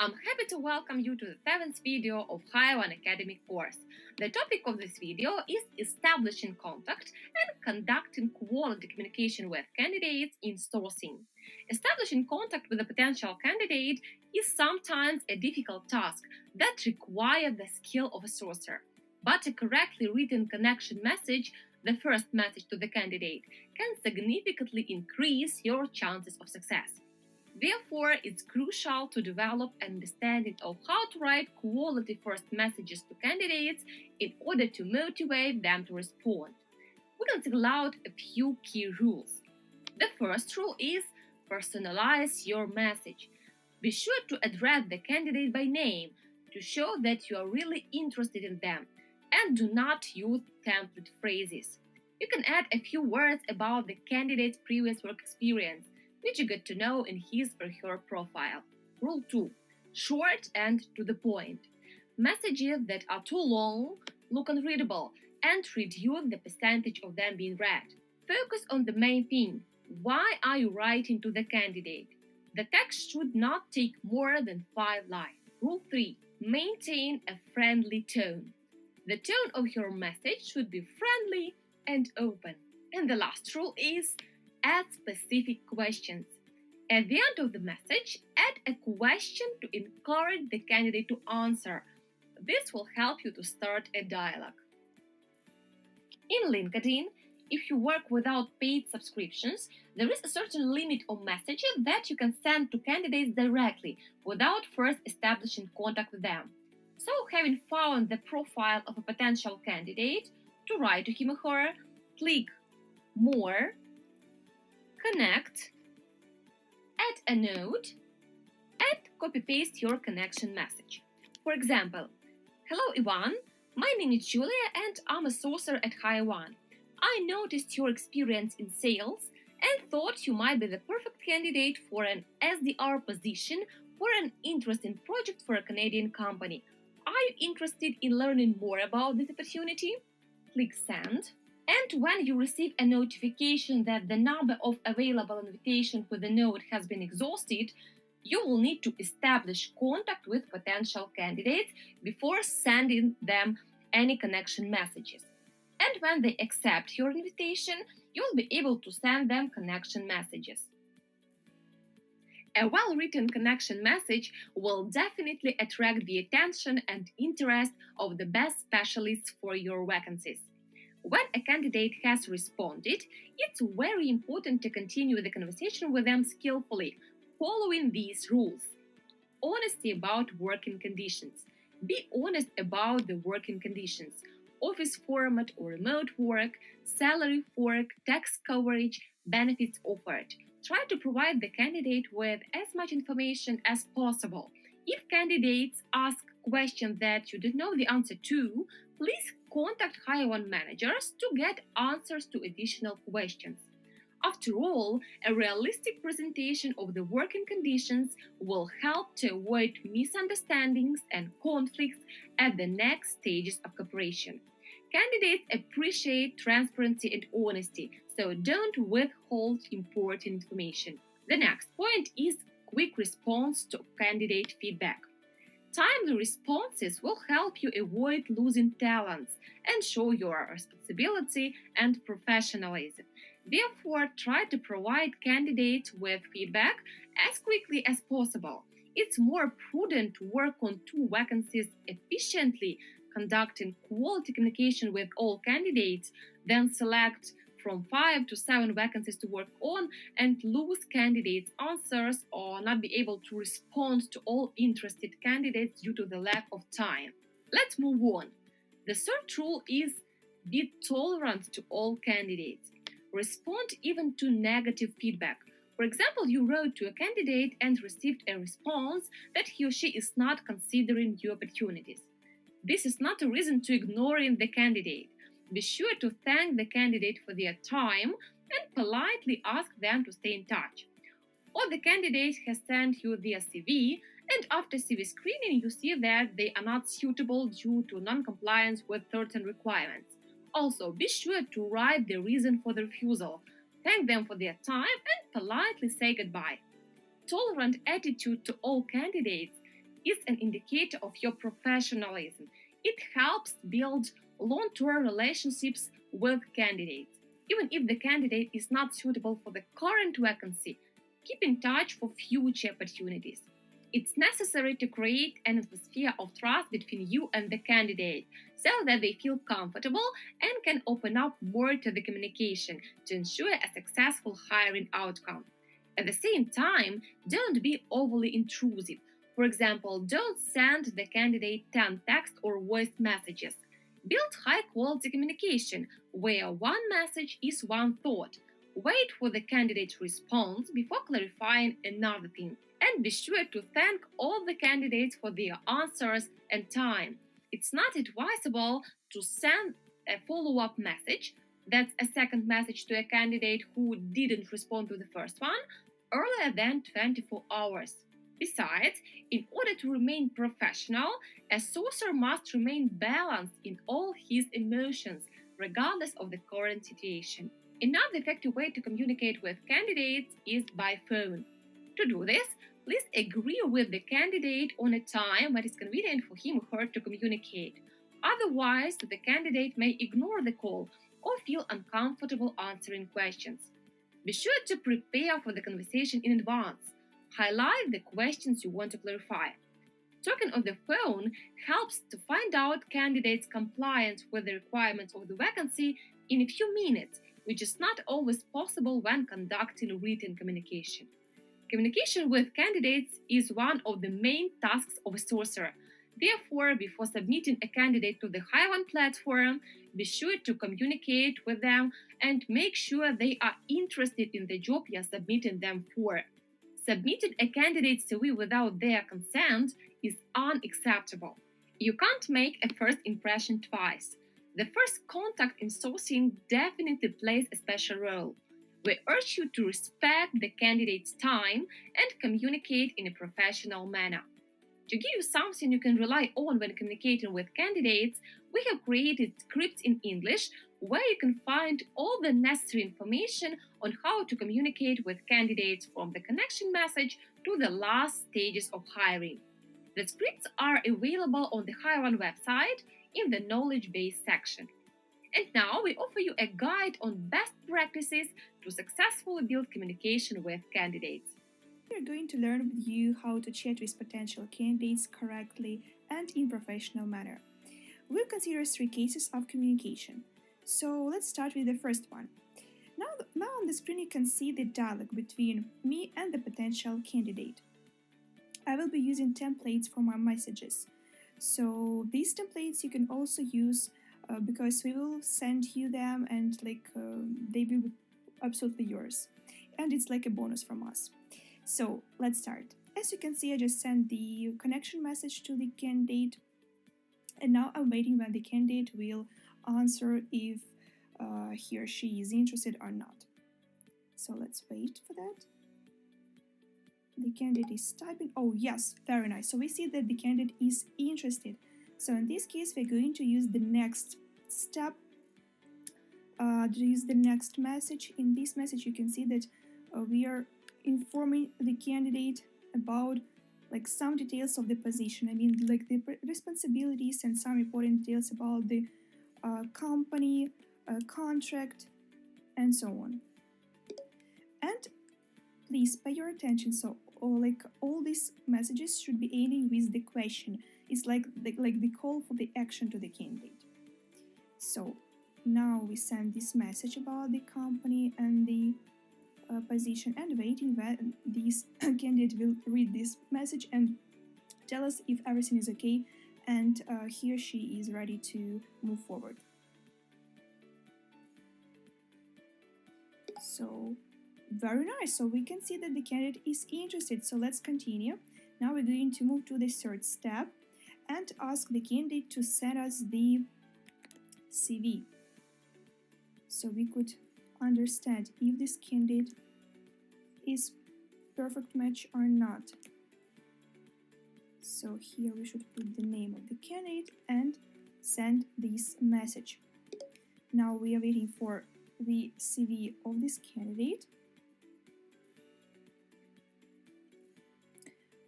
I'm happy to welcome you to the 7th video of High-1 Academic course. The topic of this video is establishing contact and conducting quality communication with candidates in sourcing. Establishing contact with a potential candidate is sometimes a difficult task that requires the skill of a sourcer. But a correctly written connection message, the first message to the candidate, can significantly increase your chances of success. Therefore, it's crucial to develop an understanding of how to write quality first messages to candidates in order to motivate them to respond. We can single out a few key rules. The first rule is personalize your message. Be sure to address the candidate by name to show that you are really interested in them, and do not use template phrases. You can add a few words about the candidate's previous work experience, which you get to know in his or her profile. Rule 2. Short and to the point. Messages that are too long look unreadable and reduce the percentage of them being read. Focus on the main thing. Why are you writing to the candidate? The text should not take more than 5 lines. Rule 3. Maintain a friendly tone. The tone of your message should be friendly and open. And the last rule is add specific questions. At the end of the message, add a question to encourage the candidate to answer. This will help you to start a dialogue. In LinkedIn, if you work without paid subscriptions, there is a certain limit of messages that you can send to candidates directly without first establishing contact with them. So, having found the profile of a potential candidate, to write to him or her, click More, Connect, add a note, and copy-paste your connection message. For example, hello Ivan, my name is Julia and I'm a sourcer at High-1. I noticed your experience in sales and thought you might be the perfect candidate for an SDR position for an interesting project for a Canadian company. Are you interested in learning more about this opportunity? Click Send. And when you receive a notification that the number of available invitations with the note has been exhausted, you will need to establish contact with potential candidates before sending them any connection messages. And when they accept your invitation, you'll be able to send them connection messages. A well-written connection message will definitely attract the attention and interest of the best specialists for your vacancies. When a candidate has responded, it's very important to continue the conversation with them skillfully, following these rules. Honesty about working conditions. Be honest about the working conditions. Office format or remote work, salary work, tax coverage, benefits offered. Try to provide the candidate with as much information as possible. If candidates ask questions that you don't know the answer to, please contact High-1 managers to get answers to additional questions. After all, a realistic presentation of the working conditions will help to avoid misunderstandings and conflicts at the next stages of cooperation. Candidates appreciate transparency and honesty, so don't withhold important information. The next point is quick response to candidate feedback. Timely responses will help you avoid losing talents and show your responsibility and professionalism. Therefore, try to provide candidates with feedback as quickly as possible. It's more prudent to work on 2 vacancies efficiently, conducting quality communication with all candidates, than select from 5 to 7 vacancies to work on and lose candidates' answers or not be able to respond to all interested candidates due to the lack of time. Let's move on. The third rule is be tolerant to all candidates. Respond even to negative feedback. For example, you wrote to a candidate and received a response that he or she is not considering your opportunities. This is not a reason to ignoring the candidate. Be sure to thank the candidate for their time and politely ask them to stay in touch. Or the candidate has sent you their CV, and after CV screening you see that they are not suitable due to non-compliance with certain requirements. Also, be sure to write the reason for the refusal, thank them for their time, and politely say goodbye. Tolerant attitude to all candidates is an indicator of your professionalism. It helps build long-term relationships with candidates. Even if the candidate is not suitable for the current vacancy, keep in touch for future opportunities. It's necessary to create an atmosphere of trust between you and the candidate so that they feel comfortable and can open up more to the communication to ensure a successful hiring outcome. At the same time, don't be overly intrusive. For example, don't send the candidate 10 text or voice messages. Build high quality communication where one message is one thought. Wait for the candidate's response before clarifying another thing. And be sure to thank all the candidates for their answers and time. It's not advisable to send a follow up message, that's a second message to a candidate who didn't respond to the first one, earlier than 24 hours. Besides, in order to remain professional, a sourcer must remain balanced in all his emotions, regardless of the current situation. Another effective way to communicate with candidates is by phone. To do this, please agree with the candidate on a time that is convenient for him or her to communicate. Otherwise, the candidate may ignore the call or feel uncomfortable answering questions. Be sure to prepare for the conversation in advance. Highlight the questions you want to clarify. Talking on the phone helps to find out candidates' compliance with the requirements of the vacancy in a few minutes, which is not always possible when conducting written communication. Communication with candidates is one of the main tasks of a sourcer. Therefore, before submitting a candidate to the hiring platform, be sure to communicate with them and make sure they are interested in the job you are submitting them for. Submitting a candidate's CV without their consent is unacceptable. You can't make a first impression twice. The first contact in sourcing definitely plays a special role. We urge you to respect the candidate's time and communicate in a professional manner. To give you something you can rely on when communicating with candidates, we have created scripts in English where you can find all the necessary information on how to communicate with candidates from the connection message to the last stages of hiring. The scripts are available on the Hiring website in the knowledge base section. And now we offer you a guide on best practices to successfully build communication with candidates. We are going to learn with you how to chat with potential candidates correctly and in professional manner. We'll consider 3 cases of communication. So let's start with the first one. Now on the screen you can see the dialogue between me and the potential candidate. I will be using templates for my messages. So these templates you can also use because we will send you them and they will be absolutely yours. And it's like a bonus from us. So let's start. As you can see, I just sent the connection message to the candidate, and now I'm waiting when the candidate will answer if he or she is interested or not. So let's wait for that. The candidate is typing. Oh yes, very nice. So we see that the candidate is interested. So in this case, we're going to use the next step, to use the next message. In this message, you can see that we are informing the candidate about some details of the position. I mean, the responsibilities and some important details about the company, contract, and so on. And please pay your attention. So, all these messages should be ending with the question. It's like the call for the action to the candidate. So now we send this message about the company and the position, and waiting when this candidate will read this message and tell us if everything is okay and he or she is ready to move forward. So very nice. So we can see that the candidate is interested. So let's continue. Now we're going to move to the third step and ask the candidate to send us the CV. So we could understand if this candidate is perfect match or not. So here we should put the name of the candidate and send this message. Now we are waiting for the CV of this candidate.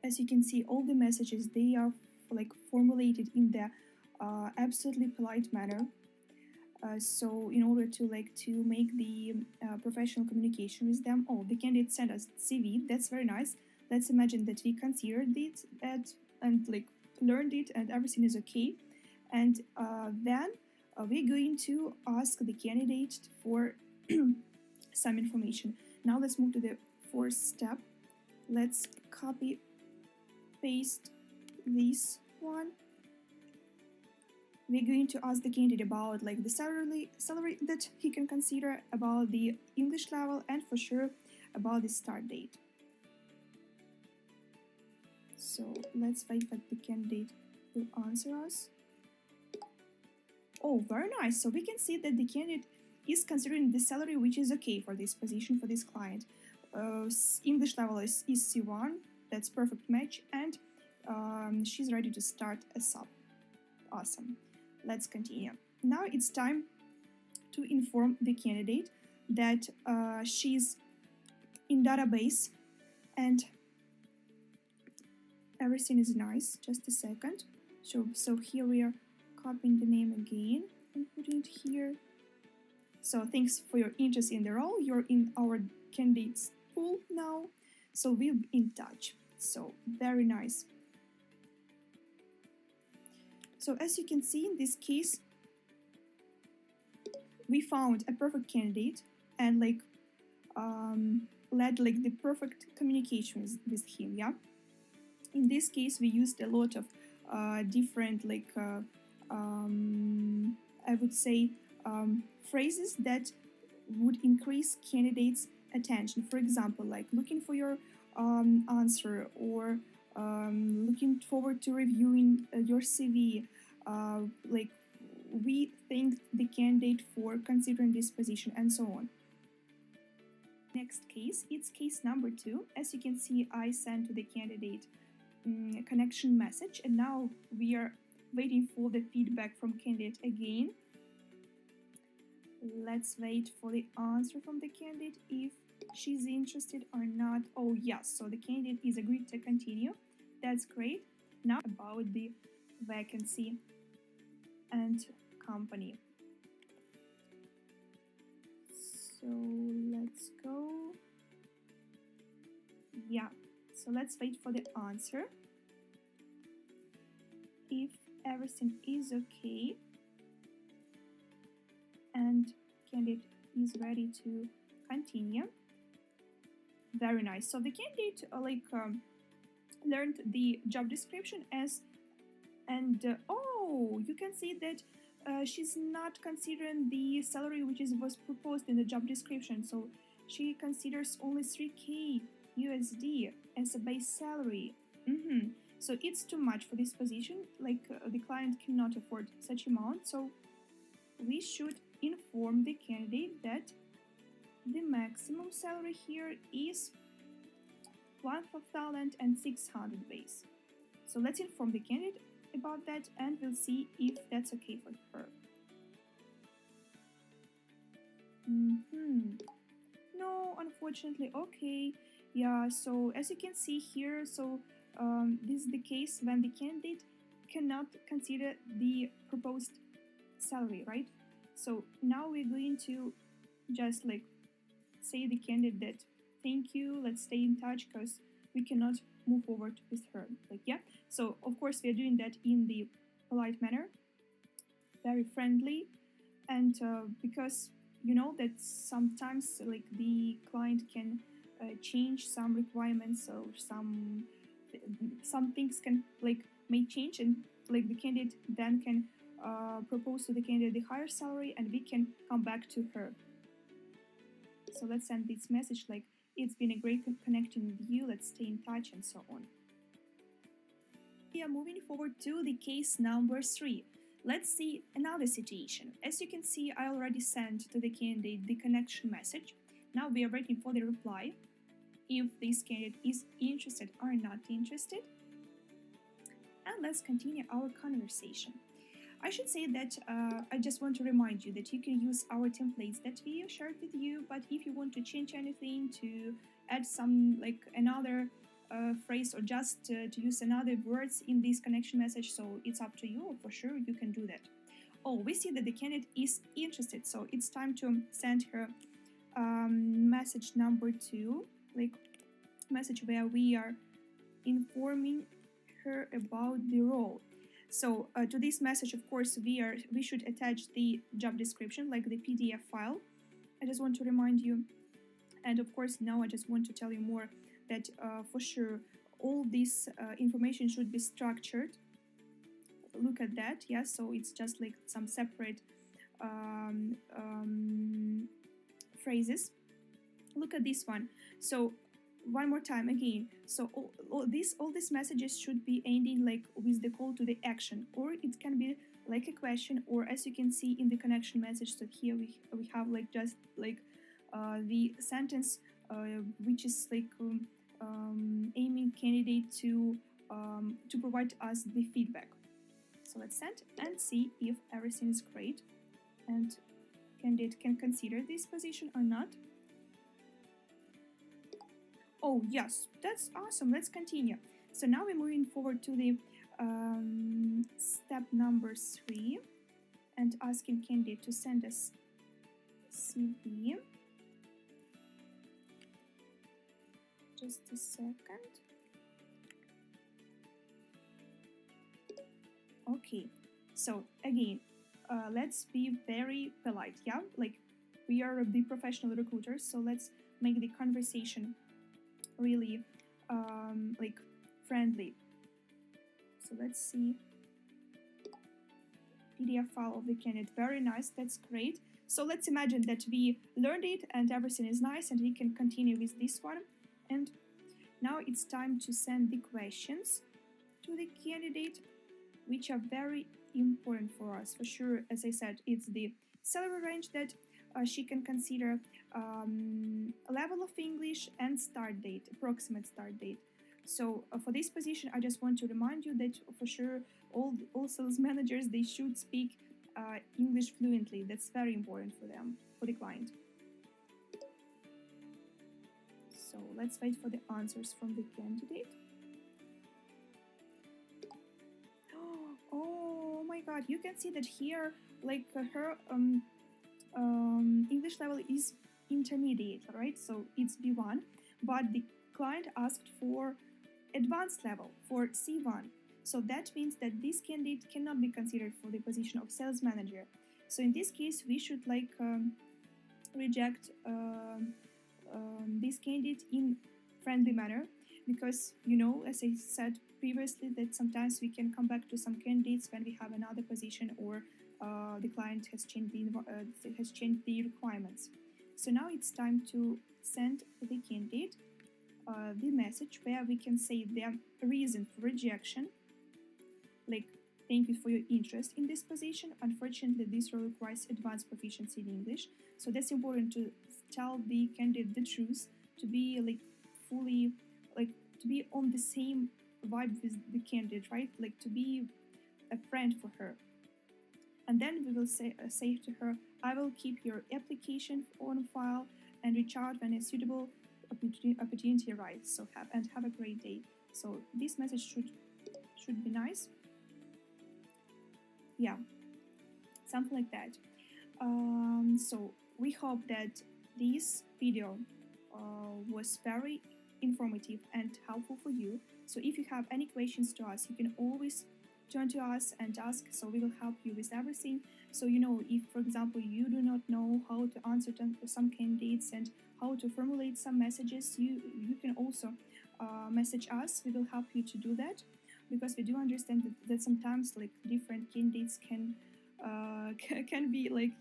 As you can see, all the messages, they are like formulated in the absolutely polite manner. So in order to make the professional communication with them, oh, the candidate sent us CV. That's very nice. Let's imagine that we considered it and learned it and everything is okay, and then we're going to ask the candidate for some information. Now let's move to the fourth step. Let's copy paste this one. We're going to ask the candidate about the salary that he can consider, about the English level, and for sure about the start date. So let's wait that the candidate will answer us. Oh, very nice. So we can see that the candidate is considering the salary which is okay for this position, for this client. English level is C1, that's perfect match, and she's ready to start a sub. Awesome. Let's continue. Now it's time to inform the candidate that she's in database and everything is nice. Just a second. So here we are copying the name again and putting it here. So thanks for your interest in the role. You're in our candidates pool now. So we'll be in touch. So very nice. So as you can see, in this case, we found a perfect candidate and led the perfect communication with him. Yeah. In this case, we used a lot of different I would say phrases that would increase candidates' attention. For example, looking for your answer, or looking forward to reviewing your CV. We thank the candidate for considering this position, and so on. Next case, it's case number 2. As you can see, I sent to the candidate a connection message, and now we are waiting for the feedback from candidate again. Let's wait for the answer from the candidate if she's interested or not. Oh yes, so the candidate is agreed to continue. That's great. Now about the vacancy and company. So let's go. Yeah, so let's wait for the answer. If everything is okay and candidate is ready to continue. Very nice. So the candidate learned the job description oh, you can see that she's not considering the salary which was proposed in the job description. So she considers only 3K USD as a base salary. So it's too much for this position. The client cannot afford such amount. So we should inform the candidate that the maximum salary here is 1,600 base. So let's inform the candidate about that, and we'll see if that's okay for her. No, unfortunately. Okay. Yeah, so as you can see here, so this is the case when the candidate cannot consider the proposed salary, right? So now we're going to just say the candidate that thank you, let's stay in touch because we cannot move forward with her. Yeah. So of course we are doing that in the polite manner, very friendly, and because you know that sometimes the client can change some requirements, or some things can may change, and the candidate then can propose to the candidate the higher salary, and we can come back to her. So let's send this message it's been a great connecting with you, let's stay in touch, and so on. We are moving forward to the case number 3. Let's see another situation. As you can see, I already sent to the candidate the connection message. Now we are waiting for the reply, if this candidate is interested or not interested. And let's continue our conversation. I should say that I just want to remind you that you can use our templates that we shared with you, but if you want to change anything, to add some another phrase or just to use another words in this connection message. So it's up to you. For sure, you can do that. Oh, we see that the candidate is interested, so it's time to send her message number 2, like message where we are informing her about the role. So to this message, of course, we should attach the job description, like the PDF file. I just want to remind you. And of course, now I just want to tell you more that for sure all this information should be structured. Look at that, yeah, so it's just like some separate phrases. Look at this one. So one more time again, so all these messages should be ending like with the call to the action, or it can be like a question, or as you can see in the connection message, so here we have like just like the sentence which is like aiming candidate to provide us the feedback. So let's send and see if everything is great and candidate can consider this position or not. Oh yes, that's awesome. Let's continue. So now we're moving forward to the step number 3 and asking candidate to send us CV. Just a second. Okay, so again, let's be very polite, yeah? Like, we are the professional recruiters, so let's make the conversation really like friendly. So let's see. PDF file of the candidate, very nice, that's great. So let's imagine that we learned it and everything is nice and we can continue with this one. And now it's time to send the questions to the candidate, which are very important for us. For sure, as I said, it's the salary range that she can consider, level of English, and start date, approximate start date. So for this position, I just want to remind you that for sure all sales managers, they should speak English fluently. That's very important for them, for the client. So let's wait for the answers from the candidate. Oh my god, you can see that here, like her English level is intermediate, right? So it's B1, but the client asked for advanced level, for C1. So that means that this candidate cannot be considered for the position of sales manager. So in this case, we should like reject this candidate in friendly manner, because you know, as I said previously, that sometimes we can come back to some candidates when we have another position or the client has changed the requirements. So now it's time to send the candidate the message where we can say their reason for rejection, like thank you for your interest in this position. Unfortunately, this role requires advanced proficiency in English. So that's important to tell the candidate the truth, to be like fully, like to be on the same vibe with the candidate, right? Like to be a friend for her. And then we will say to her, I will keep your application on file and reach out when a suitable opportunity arises. So have a great day. So this message should be nice. Yeah, something like that. So we hope that this video was very informative and helpful for you. So if you have any questions to us, you can always turn to us and ask, so we will help you with everything. So you know, if for example you do not know how to answer some candidates and how to formulate some messages, you can also message us. We will help you to do that, because we do understand that sometimes like different candidates can be like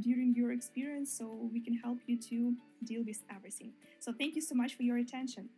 during your experience, so we can help you to deal with everything. So thank you so much for your attention.